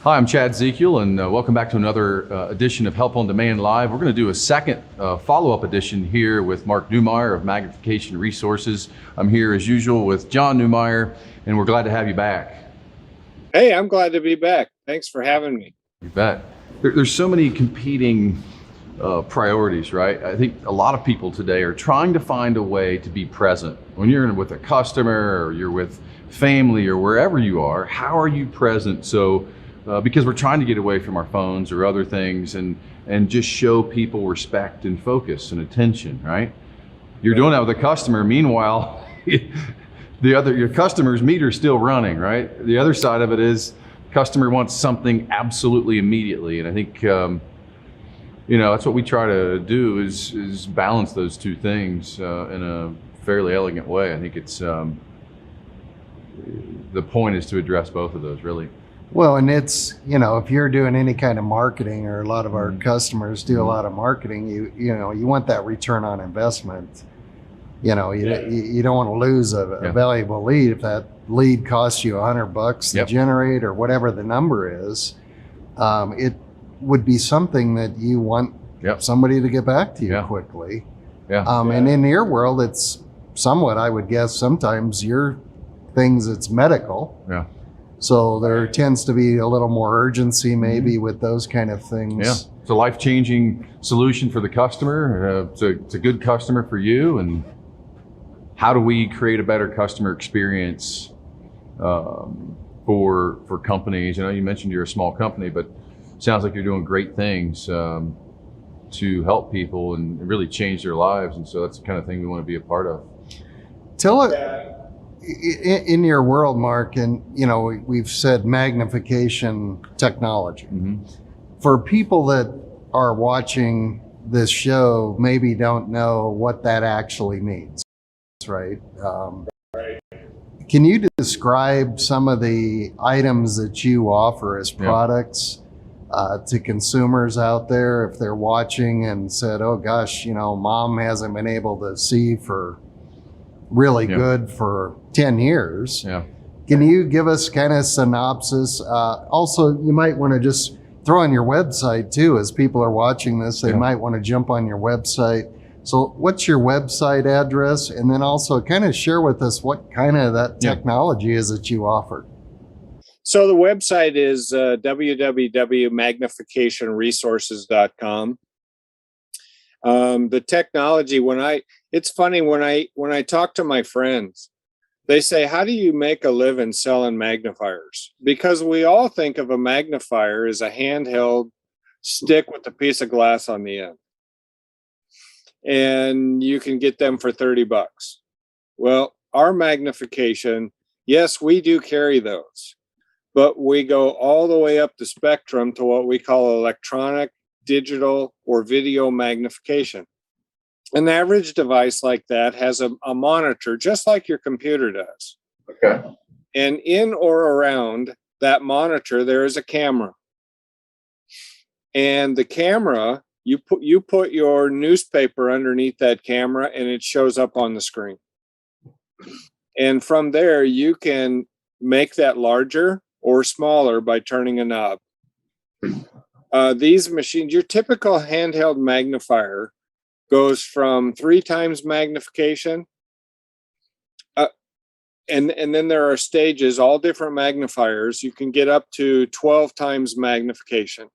Hi, I'm Chad Ezekiel, and welcome back to another edition of Help on Demand Live. We're going to do a second follow-up edition here with Mark Neumeier of Magnification Resources. I'm here as usual with John Neumeier, and we're glad to have you back. Hey, I'm glad to be back. Thanks for having me. You bet. There's so many competing priorities, right? I think a lot of people today are trying to find a way to be present. When you're with a customer or you're with family or wherever you are, how are you present? Because we're trying to get away from our phones or other things and just show people respect and focus and attention, right? You're doing that with a customer. Meanwhile, your customer's meter's still running, right? The other side of it is customer wants something absolutely immediately. And I think, that's what we try to do is balance those two things in a fairly elegant way. I think it's, the point is to address both of those, really. Well, and it's, if you're doing any kind of marketing, or a lot of our customers do a lot of marketing, you want that return on investment. You don't want to lose a valuable lead. If that lead costs you $100 to generate or whatever the number is, it would be something that you want somebody to get back to you quickly. And in your world, it's somewhat, I would guess, sometimes your things, it's medical. So there tends to be a little more urgency maybe with those kind of things. It's a life-changing solution for the customer. It's a good customer for you. And how do we create a better customer experience for companies? You mentioned you're a small company, but it sounds like you're doing great things to help people and really change their lives. And so that's the kind of thing we want to be a part of. Tell it. In your world, Mark, and we've said magnification technology. For people that are watching this show, maybe don't know what that actually means, right? Can you describe some of the items that you offer as products to consumers out there if they're watching and said, oh gosh, mom hasn't been able to see for really good for 10 years. Can you give us kind of synopsis? Also, you might want to just throw on your website too, as people are watching this, they might want to jump on your website. So what's your website address? And then also kind of share with us what kind of that technology is that you offer. So the website is www.magnificationresources.com. The technology, it's funny when I talk to my friends, they say, how do you make a living selling magnifiers? Because we all think of a magnifier as a handheld stick with a piece of glass on the end. And you can get them for $30. Well, our magnification, yes, we do carry those, but we go all the way up the spectrum to what we call electronic, digital, or video magnification. An average device like that has a monitor just like your computer does. And in or around that monitor, there is a camera. And the camera, you put your newspaper underneath that camera and it shows up on the screen. And from there, you can make that larger or smaller by turning a knob. These machines, your typical handheld magnifier goes from 3 times magnification. And then there are stages, all different magnifiers. You can get up to 12 times magnification.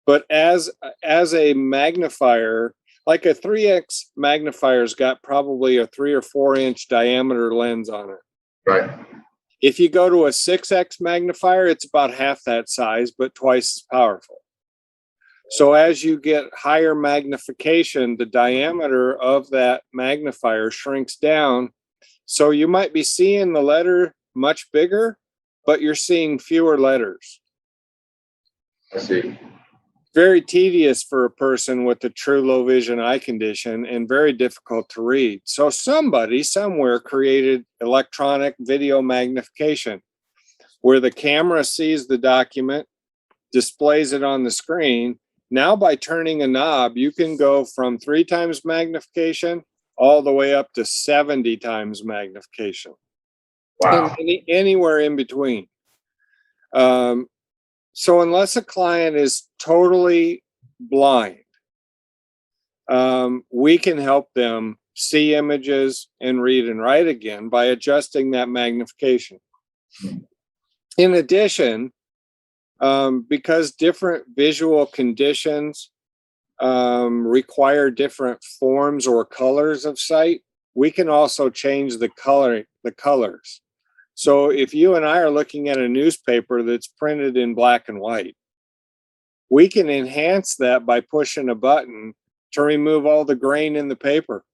But as a magnifier, like a 3x magnifier's got probably a 3 or 4 inch diameter lens on it. If you go to a 6x magnifier, it's about half that size, but twice as powerful. So as you get higher magnification, the diameter of that magnifier shrinks down. So you might be seeing the letter much bigger, but you're seeing fewer letters. I see. Very tedious for a person with a true low vision eye condition and very difficult to read. So somebody somewhere created electronic video magnification where the camera sees the document, displays it on the screen. Now by turning a knob, you can go from 3 times magnification all the way up to 70 times magnification. Wow. And anywhere in between. So unless a client is totally blind, we can help them see images and read and write again by adjusting that magnification. In addition, because different visual conditions require different forms or colors of sight, we can also change the colors. So if you and I are looking at a newspaper that's printed in black and white, we can enhance that by pushing a button to remove all the grain in the paper,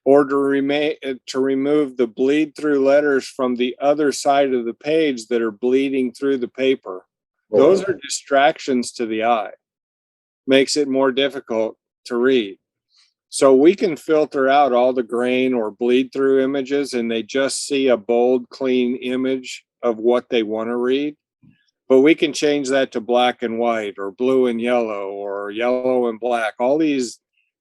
or to remove the bleed through letters from the other side of the page that are bleeding through the paper. Those are distractions to the eye. Makes it more difficult to read. So we can filter out all the grain or bleed through images, and they just see a bold, clean image of what they want to read. But we can change that to black and white, or blue and yellow, or yellow and black, all these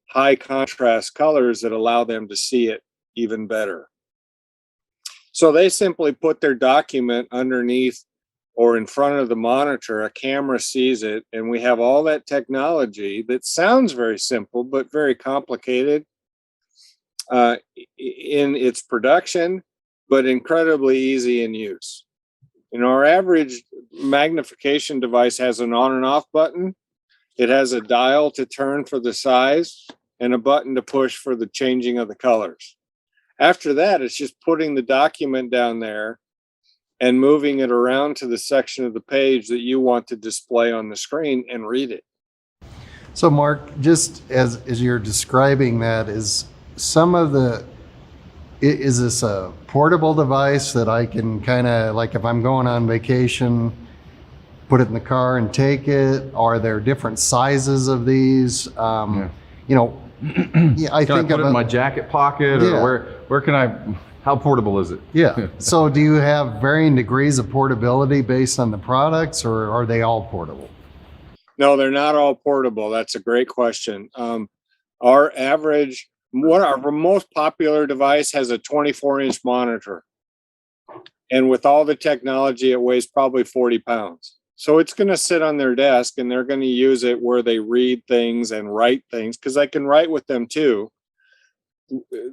high contrast colors that allow them to see it even better. So they simply put their document underneath or in front of the monitor, a camera sees it, and we have all that technology that sounds very simple but very complicated in its production, but incredibly easy in use. You know, our average magnification device has an on and off button. It has a dial to turn for the size and a button to push for the changing of the colors. After that, it's just putting the document down there and moving it around to the section of the page that you want to display on the screen and read it. So Mark, just as you're describing that, is this a portable device that I can kind of, like if I'm going on vacation, put it in the car and take it? Are there different sizes of these? You know, yeah, I Can think I put it in my about, jacket pocket, Yeah. or where can I? How portable is it? yeah. So do you have varying degrees of portability based on the products, or are they all portable? No, they're not all portable. That's a great question. Our most popular device has a 24-inch monitor. And with all the technology, it weighs probably 40 pounds. So it's going to sit on their desk, and they're going to use it where they read things and write things, because I can write with them too.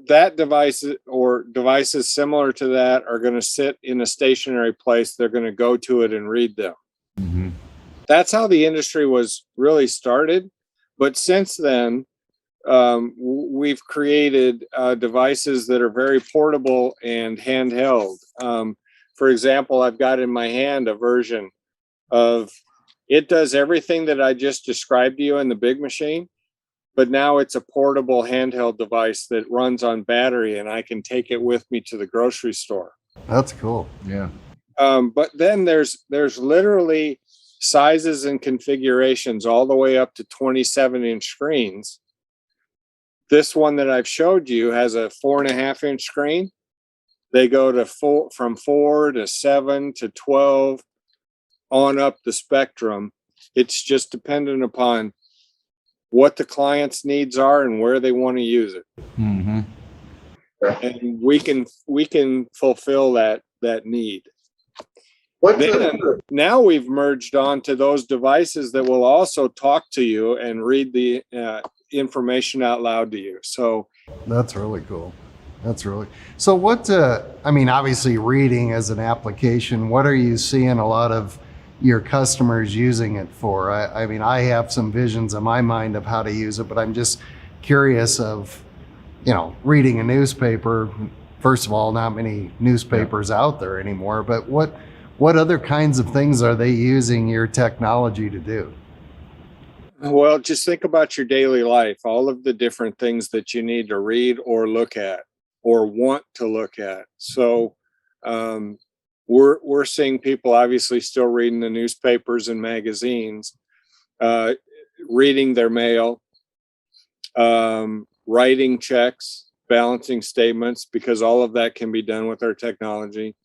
That device or devices similar to that are going to sit in a stationary place. They're going to go to it and read them. Mm-hmm. That's how the industry was really started. But since then, we've created devices that are very portable and handheld. For example, I've got in my hand a version of it does everything that I just described to you in the big machine, but now it's a portable handheld device that runs on battery, and I can take it with me to the grocery store. That's cool. Yeah. But then there's literally sizes and configurations all the way up to 27-inch screens. This one that I've showed you has a 4.5-inch screen. They go to from 4 to 7 to 12 on up the spectrum. It's just dependent upon what the client's needs are and where they want to use it. Mm-hmm. And we can fulfill that need. Now we've merged onto those devices that will also talk to you and read the information out loud to you. So that's really cool. So what, I mean, obviously reading as an application, what are you seeing a lot of your customers using it for? I mean, I have some visions in my mind of how to use it, but I'm just curious of, you know, reading a newspaper. First of all, not many newspapers out there anymore, but what other kinds of things are they using your technology to do? Well, just think about your daily life, all of the different things that you need to read or look at or want to look at. So we're seeing people obviously still reading the newspapers and magazines, reading their mail, writing checks, balancing statements, because all of that can be done with our technology.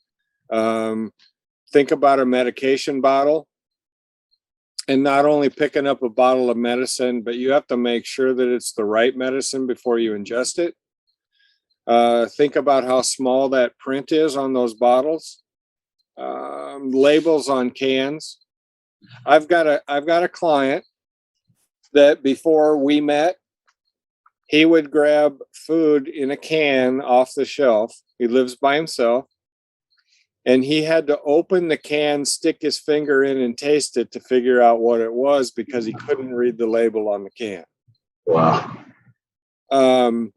Think about a medication bottle, and not only picking up a bottle of medicine, but you have to make sure that it's the right medicine before you ingest it. Think about how small that print is on those bottles. Labels on cans. I've got a client that before we met, he would grab food in a can off the shelf. He lives by himself. And he had to open the can, stick his finger in and taste it to figure out what it was because he couldn't read the label on the can. Wow. Gosh,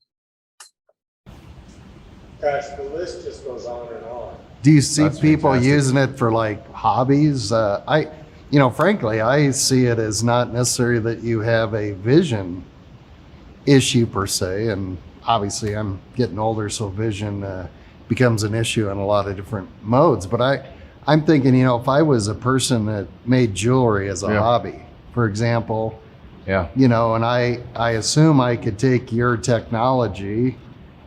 the list just goes on and on. Do you see That's people fantastic. using it for like hobbies? Frankly, I see it as not necessarily that you have a vision issue per se. And obviously I'm getting older, so vision becomes an issue in a lot of different modes. But I'm thinking, if I was a person that made jewelry as a hobby, for example, and I assume I could take your technology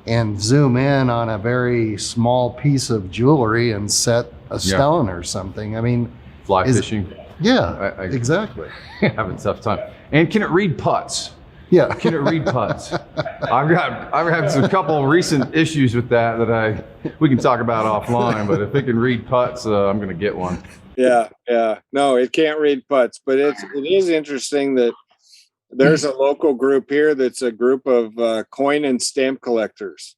and zoom in on a very small piece of jewelry and set a stone or something. I mean, Fly fishing. Yeah, I exactly. have a tough time. And can it read putts? Yeah. Can it read putts? I've had a couple recent issues with that we can talk about offline. But if it can read putts, I'm going to get one. Yeah. No, it can't read putts, but it is interesting that there's a local group here that's a group of coin and stamp collectors.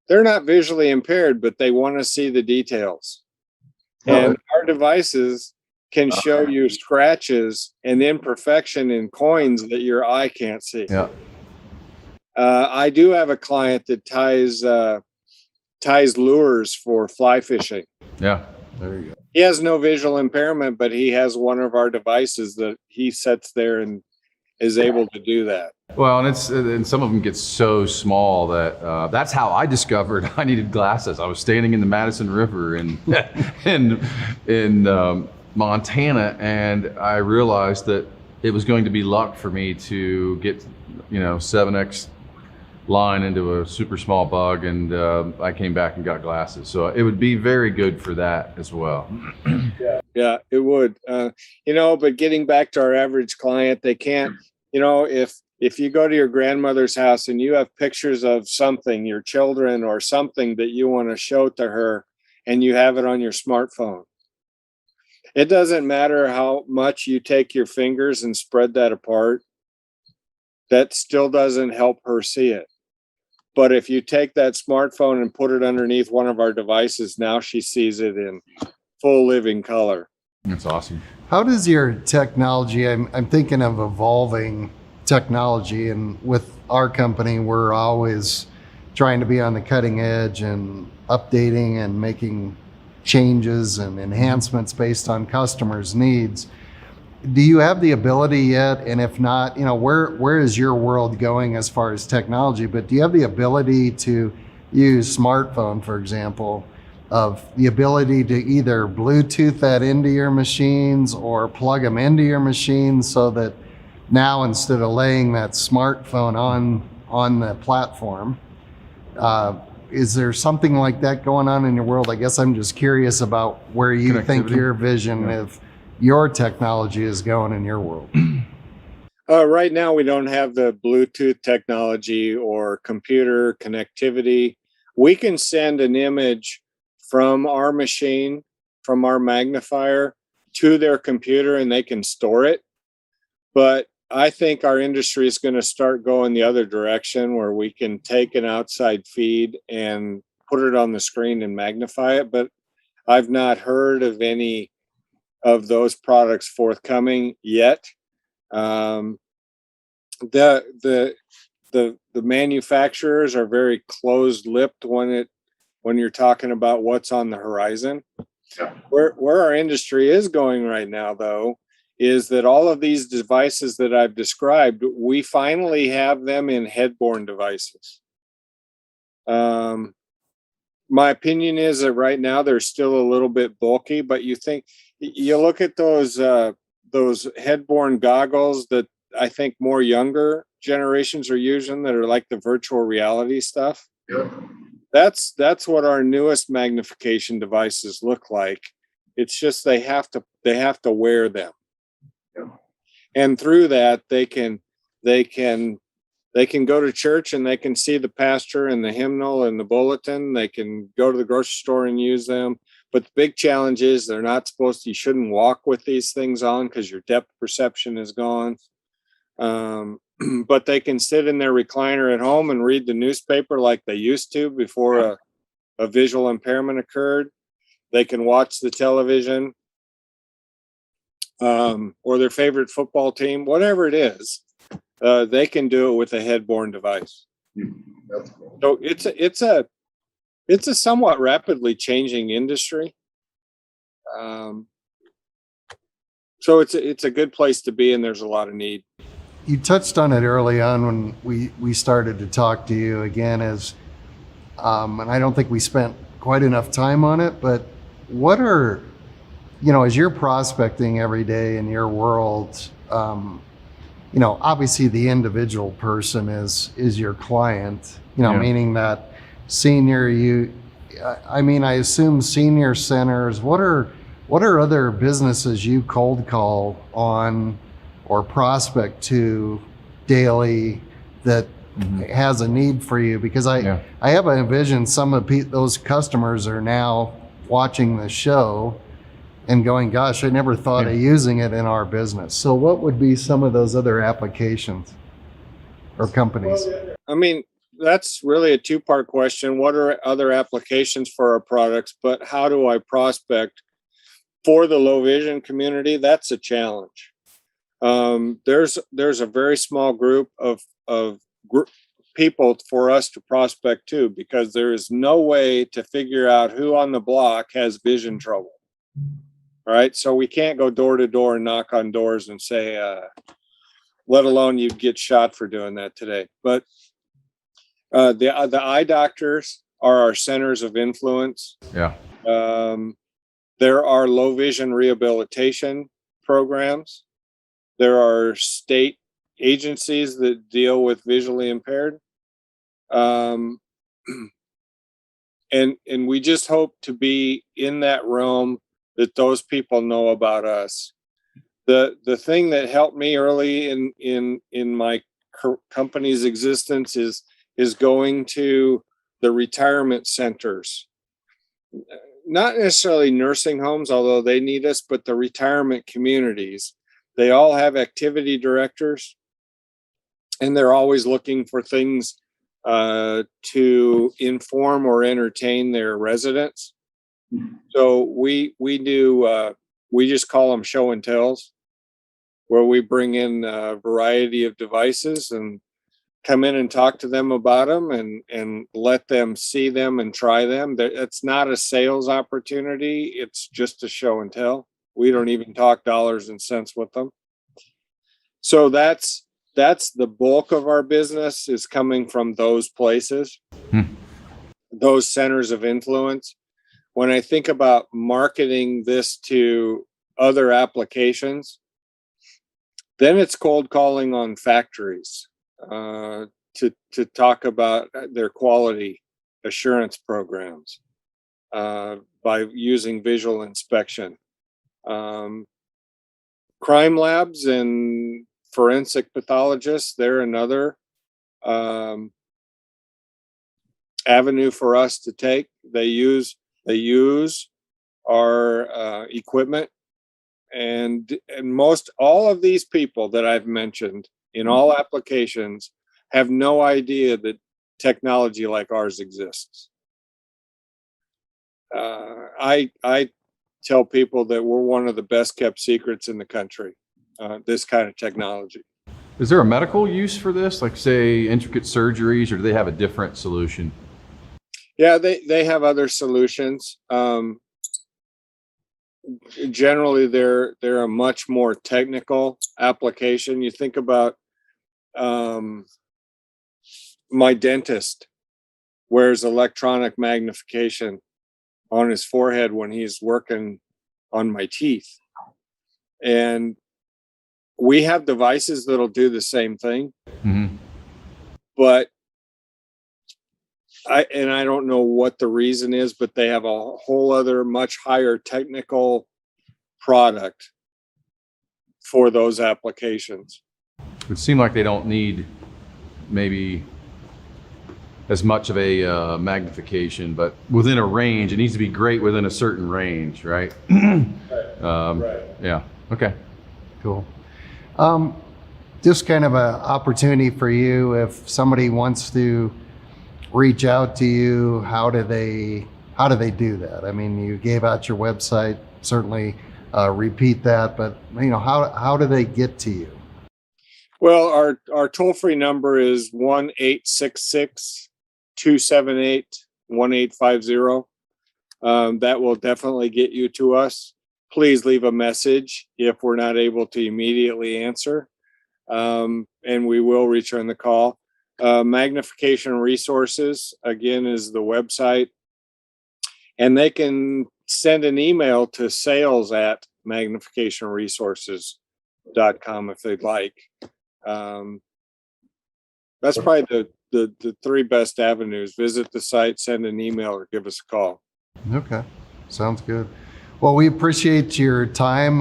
They're not visually impaired, but they want to see the details. And our devices can show you scratches and imperfection in coins that your eye can't see. Yeah. I do have a client that ties lures for fly fishing. Yeah. There you go. He has no visual impairment, but he has one of our devices that he sets there and is able to do that. Well, and some of them get so small that that's how I discovered I needed glasses. I was standing in the Madison River in Montana, and I realized that it was going to be luck for me to get 7x line into a super small bug, and I came back and got glasses. So it would be very good for that as well. Yeah, it would. But getting back to our average client, they can't. If you go to your grandmother's house and you have pictures of something, your children or something that you want to show to her, and you have it on your smartphone, it doesn't matter how much you take your fingers and spread that apart, that still doesn't help her see it. But if you take that smartphone and put it underneath one of our devices, now she sees it in full living color. That's awesome. How does your technology, I'm thinking of evolving technology, and with our company, we're always trying to be on the cutting edge and updating and making changes and enhancements based on customers' needs. Do you have the ability yet? And if not, where is your world going as far as technology? But do you have the ability to use smartphone, for example, of the ability to either Bluetooth that into your machines or plug them into your machines, so that now instead of laying that smartphone on the platform, is there something like that going on in your world? I guess I'm just curious about where you think your vision of your technology is going in your world. Right now, we don't have the Bluetooth technology or computer connectivity. We can send an image from our machine, from our magnifier, to their computer, and they can store it. But I think our industry is going to start going the other direction, where we can take an outside feed and put it on the screen and magnify it. But I've not heard of any of those products forthcoming yet. The manufacturers are very closed-lipped when you're talking about what's on the horizon. Yeah. Where our industry is going right now, though, is that all of these devices that I've described, we finally have them in head-borne devices. My opinion is that right now they're still a little bit bulky, but you look at those head-borne goggles that I think more younger generations are using, that are like the virtual reality stuff. Yeah. That's what our newest magnification devices look like. It's just they have to wear them. Yeah. And through that they can They can go to church and they can see the pastor and the hymnal and the bulletin. They can go to the grocery store and use them. But the big challenge is they're not supposed to, you shouldn't walk with these things on because your depth perception is gone. But they can sit in their recliner at home and read the newspaper like they used to before a visual impairment occurred. They can watch the television, or their favorite football team, whatever it is. They can do it with a head-borne device. That's cool. So it's a somewhat rapidly changing industry. So it's a good place to be, and there's a lot of need. You touched on it early on when we started to talk to you again, and I don't think we spent quite enough time on it, but what are, as you're prospecting every day in your world, obviously the individual person is your client, meaning that I assume senior centers, what are other businesses you cold call on or prospect to daily that has a need for you? Because I have a vision some of those customers are now watching the show and going, gosh, I never thought of using it in our business. So what would be some of those other applications or companies? I mean, that's really a two-part question. What are other applications for our products? But how do I prospect for the low vision community? That's a challenge. There's a very small group of people for us to prospect to, because there is no way to figure out who on the block has vision trouble. All right. So we can't go door to door and knock on doors and say, let alone you'd get shot for doing that today. But the eye doctors are our centers of influence. Yeah. There are low vision rehabilitation programs. There are state agencies that deal with visually impaired. And we just hope to be in that realm that those people know about us. The thing that helped me early in my company's existence is going to the retirement centers, not necessarily nursing homes, although they need us, but the retirement communities. They all have activity directors, and they're always looking for things to inform or entertain their residents. So we do, we just call them show and tells, where we bring in a variety of devices and come in and talk to them about them and let them see them and try them. It's not a sales opportunity. It's just a show and tell. We don't even talk dollars and cents with them. So that's the bulk of our business is coming from those places, those centers of influence. When I think about marketing this to other applications, then it's cold calling on factories to talk about their quality assurance programs by using visual inspection. Crime labs and forensic pathologists, they're another avenue for us to take. They use our equipment, and most all of these people that I've mentioned in all applications have no idea that technology like ours exists. I tell people that we're one of the best kept secrets in the country, this kind of technology. Is there a medical use for this, like say intricate surgeries, or do they have a different solution? Yeah, they have other solutions. Generally, they're a much more technical application. You think about my dentist wears electronic magnification on his forehead when he's working on my teeth. And we have devices that'll do the same thing. Mm-hmm. But I don't know what the reason is, but they have a whole other much higher technical product for those applications. It would seem like they don't need maybe as much of a magnification, but within a range. It needs to be great within a certain range, right? Right. Yeah. Okay. Cool. Just kind of an opportunity for you, if somebody wants to reach out to you, how do they do that? I mean, you gave out your website, certainly repeat that, but how do they get to you? Well, our toll-free number is 1-866-278-1850. That will definitely get you to us. Please leave a message if we're not able to immediately answer, and we will return the call. Magnification Resources, again, is the website, and they can send an email to sales@magnificationresources.com if they'd like. That's probably the three best avenues. Visit the site, send an email, or give us a call. Okay, sounds good. Well, we appreciate your time.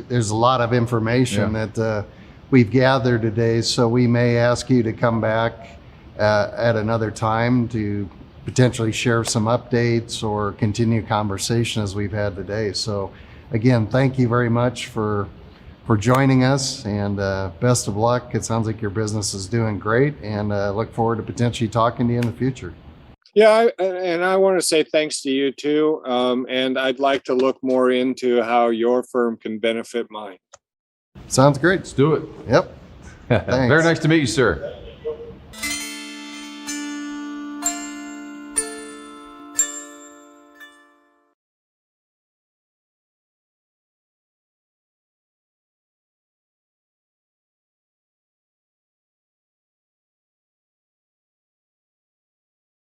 There's a lot of information that we've gathered today, so we may ask you to come back at another time to potentially share some updates or continue conversation as we've had today. So again, thank you very much for joining us, and best of luck. It sounds like your business is doing great, and look forward to potentially talking to you in the future. Yeah, and I want to say thanks to you too. And I'd like to look more into how your firm can benefit mine. Sounds great. Let's do it. Yep. Very nice to meet you, sir.